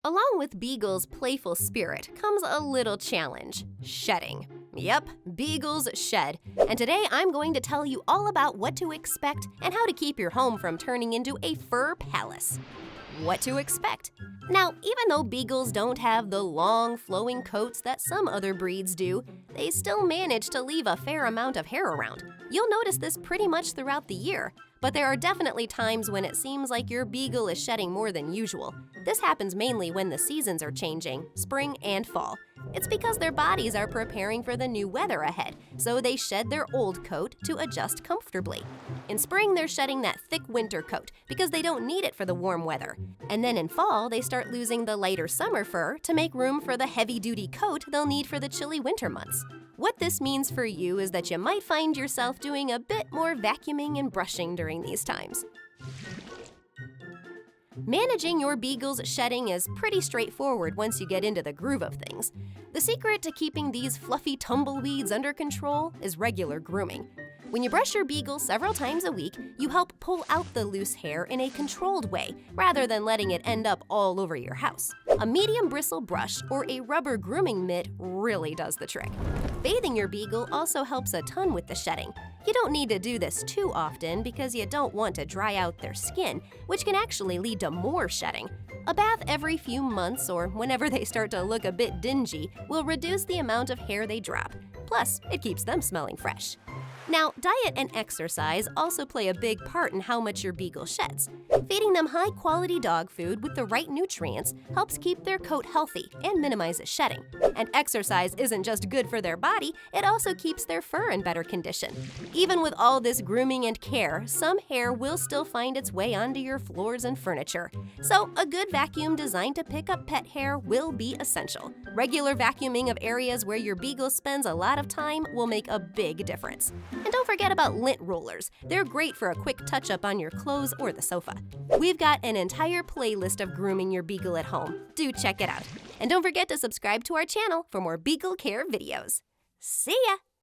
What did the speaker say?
Along with Beagle's playful spirit comes a little challenge: shedding. Yep, Beagles shed. And today I'm going to tell you all about what to expect and how to keep your home from turning into a fur palace. What to expect? Now, even though Beagles don't have the long, flowing coats that some other breeds do, they still manage to leave a fair amount of hair around. You'll notice this pretty much throughout the year, but there are definitely times when it seems like your Beagle is shedding more than usual. This happens mainly when the seasons are changing, spring and fall. It's because their bodies are preparing for the new weather ahead, so they shed their old coat to adjust comfortably. In spring, they're shedding that thick winter coat because they don't need it for the warm weather. And then in fall, they start losing the lighter summer fur to make room for the heavy-duty coat they'll need for the chilly winter months. What this means for you is that you might find yourself doing a bit more vacuuming and brushing during these times. Managing your Beagle's shedding is pretty straightforward once you get into the groove of things. The secret to keeping these fluffy tumbleweeds under control is regular grooming. When you brush your Beagle several times a week, you help pull out the loose hair in a controlled way, rather than letting it end up all over your house. A medium bristle brush or a rubber grooming mitt really does the trick. Bathing your Beagle also helps a ton with the shedding. You don't need to do this too often because you don't want to dry out their skin, which can actually lead to more shedding. A bath every few months or whenever they start to look a bit dingy will reduce the amount of hair they drop. Plus, it keeps them smelling fresh. Now, diet and exercise also play a big part in how much your Beagle sheds. Feeding them high-quality dog food with the right nutrients helps keep their coat healthy and minimizes shedding. And exercise isn't just good for their body, it also keeps their fur in better condition. Even with all this grooming and care, some hair will still find its way onto your floors and furniture. So, a good vacuum designed to pick up pet hair will be essential. Regular vacuuming of areas where your Beagle spends a lot of time will make a big difference. And don't forget about lint rollers. They're great for a quick touch-up on your clothes or the sofa. We've got an entire playlist of grooming your Beagle at home. Do check it out. And don't forget to subscribe to our channel for more Beagle care videos. See ya!